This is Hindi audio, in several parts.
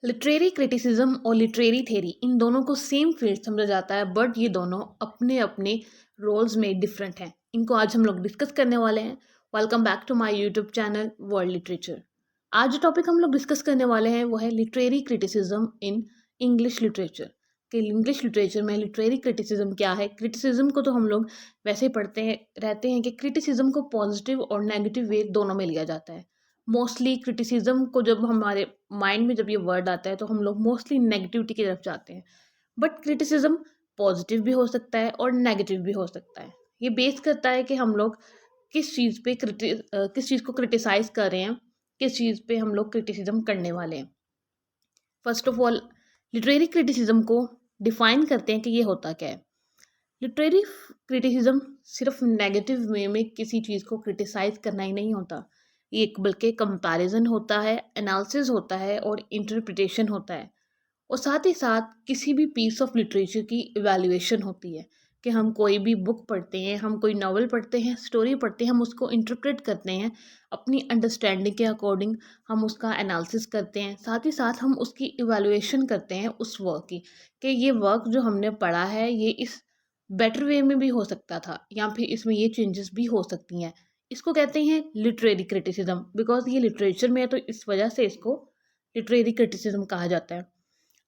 लिटरेरी क्रिटिसिज्म और लिटरेरी थ्योरी इन दोनों को सेम फील्ड समझा जाता है, बट ये दोनों अपने अपने रोल्स में डिफरेंट हैं। इनको आज हम लोग डिस्कस करने वाले हैं। Welcome back to my YouTube channel world literature. आज जो टॉपिक हम लोग डिस्कस करने वाले हैं वो है literary criticism in English literature. कि इंग्लिश लिटरेचर में लिटरेरी क्रिटिसिज्म क्या है। क्रिटिसिज्म को तो हम लोग वैसे ही पढ़ते हैं रहते हैं कि क्रिटिसिज्म को पॉजिटिव और नेगेटिव वे दोनों में लिया जाता है। मोस्टली क्रिटिसिज्म को जब हमारे माइंड में जब ये वर्ड आता है तो हम लोग मोस्टली नेगेटिविटी की तरफ जाते हैं। बट क्रिटिसिज्म पॉजिटिव भी हो सकता है और नेगेटिव भी हो सकता है। ये बेस करता है कि हम लोग किस चीज़ को क्रिटिसाइज कर रहे हैं, किस चीज़ पे हम लोग क्रिटिसिज्म करने वाले हैं। First of all literary criticism को डिफाइन करते हैं कि ये होता क्या है। लिटरेरी क्रिटिसिज्म सिर्फ नेगेटिव वे में किसी चीज़ को क्रिटिसाइज करना ही नहीं होता। ये एक बल्कि कंपैरिजन होता है, एनालिसिस होता है और इंटरप्रिटेशन होता है। और साथ ही साथ किसी भी पीस ऑफ लिटरेचर की इवैल्यूएशन होती है कि हम कोई भी बुक पढ़ते हैं, हम कोई नॉवल पढ़ते हैं, स्टोरी पढ़ते हैं, हम उसको इंटरप्रेट करते हैं अपनी अंडरस्टैंडिंग के अकॉर्डिंग। हम उसका एनालिसिस करते हैं, साथ ही साथ हम उसकी इवैल्यूएशन करते हैं उस वर्क की कि ये वर्क जो हमने पढ़ा है ये इस बेटर वे में भी हो सकता था या फिर इसमें ये चेंजेस भी हो सकती हैं। इसको कहते हैं लिटरेरी क्रिटिसिज्म। बिकॉज ये लिटरेचर में है तो इस वजह से इसको लिटरेरी क्रिटिसिज्म कहा जाता है।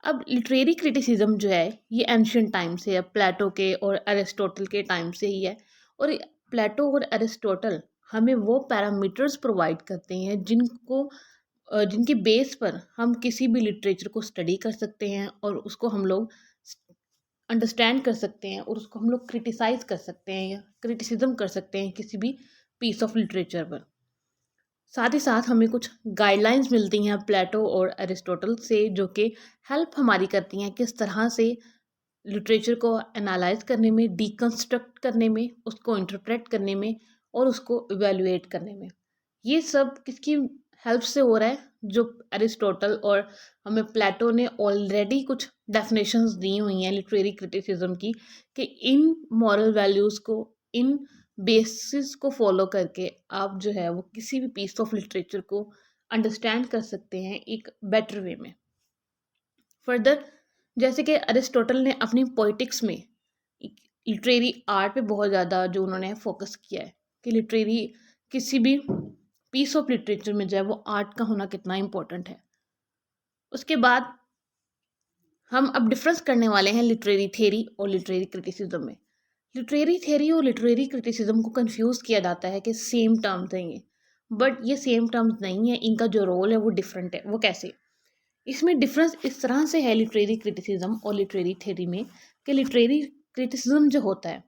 अब लिटरेरी क्रिटिसिज्म जो है ये एंशियंट टाइम से है, प्लेटो के और अरिस्टोटल के टाइम से ही है। और प्लेटो और अरिस्टोटल हमें वो पैरामीटर्स प्रोवाइड करते हैं जिनके बेस पर हम किसी भी लिटरेचर को स्टडी कर सकते हैं और उसको हम लोग अंडरस्टैंड कर सकते हैं और उसको हम लोग क्रिटिसाइज कर सकते हैं या क्रिटिसिज्म कर सकते हैं किसी भी पीस ऑफ लिटरेचर पर। साथ ही साथ हमें कुछ गाइडलाइंस मिलती हैं प्लेटो और एरिस्टोटल से, जो कि हेल्प हमारी करती हैं किस तरह से लिटरेचर को एनालाइज करने में, डीकंस्ट्रक्ट करने में, उसको इंटरप्रेट करने में और उसको इवेलुएट करने में। ये सब किसकी हेल्प से हो रहा है? जो एरिस्टोटल और हमें प्लेटो ने ऑलरेडी कुछ डेफिनेशंस दी हुई हैं लिटरेरी क्रिटिसिज्म की, कि इन मॉरल वैल्यूज़ को, इन बेसिस को फॉलो करके आप जो है वो किसी भी पीस ऑफ लिटरेचर को अंडरस्टैंड कर सकते हैं एक बेटर वे में। फर्दर, जैसे कि अरिस्टोटल ने अपनी पोइटिक्स में लिटरेरी आर्ट पे बहुत ज़्यादा जो उन्होंने फोकस किया है कि लिटरेरी किसी भी पीस ऑफ लिटरेचर में जो है वो आर्ट का होना कितना इम्पोर्टेंट है। उसके बाद हम अब डिफरेंस करने वाले हैं लिटरेरी थ्योरी और लिटरेरी क्रिटिसिज्म में। लिटरेरी थ्योरी और लिटरेरी क्रिटिसिज्म को कंफ्यूज किया जाता है कि सेम टर्म्स हैं ये, बट ये सेम टर्म्स नहीं है। इनका जो रोल है वो डिफरेंट है। वो कैसे? इसमें डिफरेंस इस तरह से है लिटरेरी क्रिटिसिज्म और लिटरेरी थ्योरी में कि लिटरेरी क्रिटिसिज्म जो होता है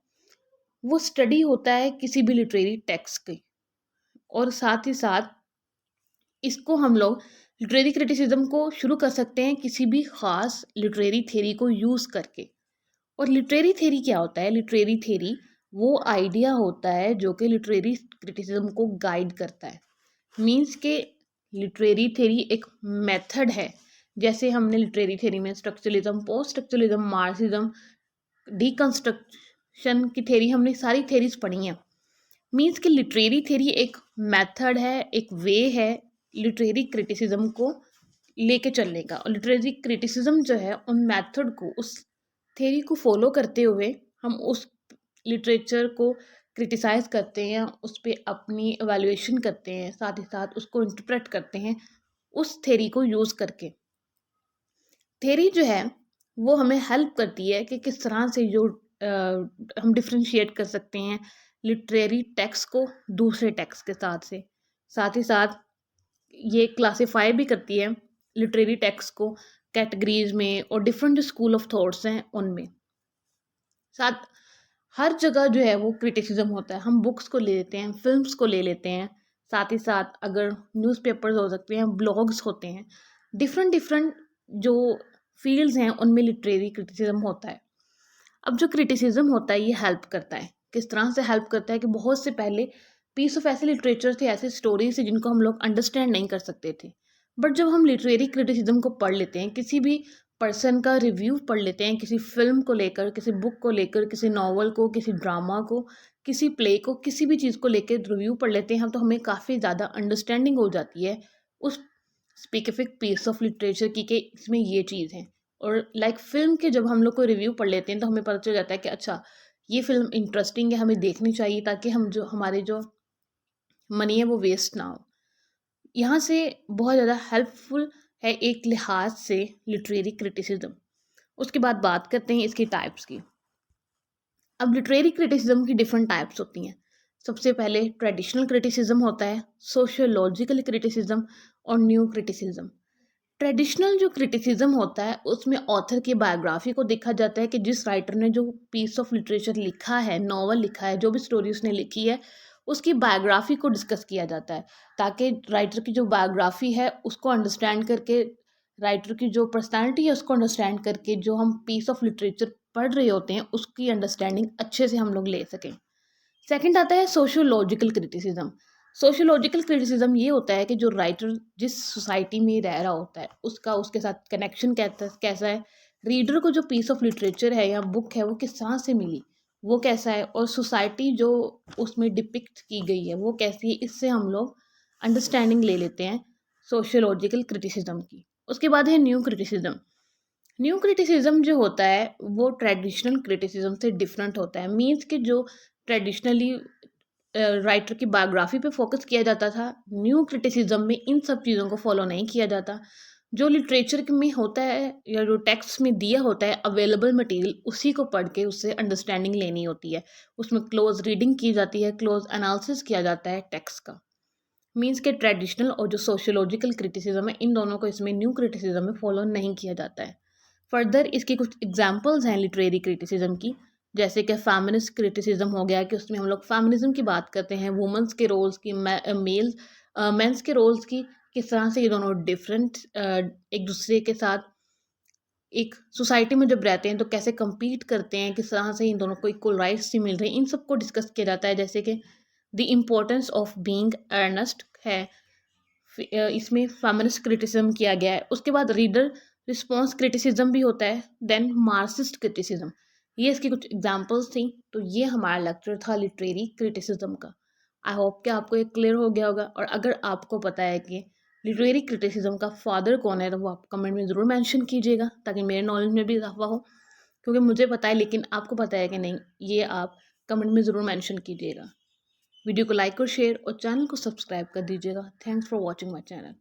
वो स्टडी होता है किसी भी लिटरेरी टेक्स्ट की, और साथ ही साथ इसको हम लोग लिटरेरी क्रिटिसिज्म को शुरू कर सकते हैं किसी भी ख़ास लिटरेरी थ्योरी को यूज़ करके। और लिटरेरी थ्योरी क्या होता है? लिटरेरी थ्योरी वो आइडिया होता है जो कि लिटरेरी क्रिटिसिज्म को गाइड करता है। मीन्स के लिटरेरी थ्योरी एक मेथड है। जैसे हमने लिटरेरी थ्योरी में structuralism, post structuralism, Marxism, deconstruction की थ्योरी, हमने सारी थ्योरीज पढ़ी हैं। मीन्स कि लिटरेरी थ्योरी एक मेथड है, एक वे है लिटरेरी क्रिटिसिज्म को लेके चलने का। और लिटरेरी क्रिटिसिज्म जो है उन मेथड को, उस थ्योरी को फॉलो करते हुए हम उस लिटरेचर को क्रिटिसाइज करते हैं, उस पर अपनी एवेल्युएशन करते हैं, साथ ही साथ उसको इंटरप्रेट करते हैं उस थ्योरी को यूज़ करके। थ्योरी जो है वो हमें हेल्प करती है कि किस तरह से जो हम डिफ्रेंशिएट कर सकते हैं लिटरेरी टेक्स्ट को दूसरे टेक्स्ट के साथ ही साथ ये क्लासिफाई भी करती है लिटरेरी टेक्स्ट को कैटेगरीज में और डिफरेंट जो स्कूल ऑफ थॉट्स हैं उनमें। साथ हर जगह जो है वो क्रिटिसिज्म होता है। हम बुक्स को ले लेते हैं, फिल्म्स को ले लेते हैं, साथ ही साथ अगर न्यूज़पेपर्स हो सकते हैं, ब्लॉग्स होते हैं, डिफरेंट डिफरेंट जो फील्ड्स हैं उनमें लिटरेरी क्रिटिसिज्म होता है। अब जो क्रिटिसिज्म होता है ये हेल्प करता है। किस तरह से हेल्प करता है कि बहुत से पहले पीस ऑफ ऐसे लिटरेचर थे, ऐसे स्टोरीज थे जिनको हम लोग अंडरस्टैंड नहीं कर सकते थे। बट जब हम लिटरेरी क्रिटिसिज्म को पढ़ लेते हैं, किसी भी पर्सन का रिव्यू पढ़ लेते हैं, किसी फिल्म को लेकर, किसी बुक को लेकर, किसी नॉवल को, किसी ड्रामा को, किसी प्ले को, किसी भी चीज़ को लेकर रिव्यू पढ़ लेते हैं हम, तो हमें काफ़ी ज़्यादा अंडरस्टैंडिंग हो जाती है उस स्पेसिफिक पीस ऑफ लिटरेचर की कि इसमें ये चीज़ है। और लाइक फ़िल्म के जब हम लोग कोई रिव्यू पढ़ लेते हैं तो हमें पता चल जाता है कि अच्छा ये फ़िल्म इंटरेस्टिंग है, हमें देखनी चाहिए ताकि हम जो हमारे जो मनी है वो वेस्ट ना हो। यहाँ से बहुत ज़्यादा हेल्पफुल है एक लिहाज से लिटरेरी क्रिटिसिज्म। उसके बाद बात करते हैं इसकी टाइप्स की। अब लिटरेरी क्रिटिसिज्म की डिफरेंट टाइप्स होती हैं। सबसे पहले ट्रेडिशनल क्रिटिसिज्म होता है, सोशियोलॉजिकल क्रिटिसिज्म और न्यू क्रिटिसिज्म। ट्रेडिशनल जो क्रिटिसिज्म होता है उसमें ऑथर की बायोग्राफी को देखा जाता है कि जिस राइटर ने जो पीस ऑफ लिटरेचर लिखा है, नॉवल लिखा है, जो भी स्टोरी उसने लिखी है, उसकी बायोग्राफी को डिस्कस किया जाता है ताकि राइटर की जो बायोग्राफी है उसको अंडरस्टैंड करके, राइटर की जो पर्सनैलिटी है उसको अंडरस्टैंड करके जो हम पीस ऑफ लिटरेचर पढ़ रहे होते हैं उसकी अंडरस्टैंडिंग अच्छे से हम लोग ले सकें। सेकंड आता है सोशियोलॉजिकल क्रिटिसिज्म। सोशियोलॉजिकल क्रिटिसिज्म ये होता है कि जो राइटर जिस सोसाइटी में रह रहा होता है उसका उसके साथ कनेक्शन कैसा है, रीडर को जो पीस ऑफ लिटरेचर है या बुक है वो किस तरह से मिली, वो कैसा है, और सोसाइटी जो उसमें डिपिक्ट की गई है वो कैसी है, इससे हम लोग अंडरस्टैंडिंग ले लेते हैं सोशियोलॉजिकल क्रिटिसिज्म की। उसके बाद है न्यू क्रिटिसिज्म। न्यू क्रिटिसिज्म जो होता है वो ट्रेडिशनल क्रिटिसिज्म से डिफरेंट होता है। मीन्स कि जो ट्रेडिशनली राइटर की बायोग्राफी पे फोकस किया जाता था, न्यू क्रिटिसिज्म में इन सब चीज़ों को फॉलो नहीं किया जाता। जो लिटरेचर में होता है या जो टेक्स्ट में दिया होता है अवेलेबल मटेरियल, उसी को पढ़ के उससे अंडरस्टैंडिंग लेनी होती है। उसमें क्लोज रीडिंग की जाती है, क्लोज एनालिसिस किया जाता है टेक्स्ट का। मीन्स के ट्रेडिशनल और जो सोशियोलॉजिकल क्रिटिसिज्म है इन दोनों को इसमें न्यू क्रिटिसिज्म में फॉलो नहीं किया जाता है। फर्दर इसकी कुछ एग्जांपल्स हैं लिटरेरी क्रिटिसिज्म की, जैसे कि फेमिनिस्ट क्रिटिसिज्म हो गया कि उसमें हम लोग फेमिनिज्म की बात करते हैं, वुमेंस के रोल्स की, मेल मेंस के रोल्स की, किस तरह से ये दोनों डिफरेंट एक दूसरे के साथ एक सोसाइटी में जब रहते हैं तो कैसे compete करते हैं, किस तरह से इन दोनों को इक्वल राइट्स नहीं मिल रहे, इन सबको डिस्कस किया जाता है। जैसे कि the importance of being Earnest है, इसमें फेमिनिस्ट क्रिटिसिज्म किया गया है। उसके बाद रीडर रिस्पॉन्स क्रिटिसिज्म भी होता है, देन मार्क्सिस्ट क्रिटिसिज्म। ये इसकी कुछ एग्जांपल्स थी। तो ये हमारा लेक्चर था लिटरेरी क्रिटिसिज्म का। आई होप कि आपको ये क्लियर हो गया होगा, और अगर आपको पता है कि लिटरेरी क्रिटिसिज्म का फादर कौन है तो वो आप कमेंट में ज़रूर मेंशन कीजिएगा ताकि मेरे नॉलेज में भी इजाफा हो। क्योंकि मुझे पता है लेकिन आपको पता है कि नहीं, ये आप कमेंट में ज़रूर मेंशन कीजिएगा। वीडियो को लाइक और शेयर और चैनल को सब्सक्राइब कर दीजिएगा। Thanks for watching my channel.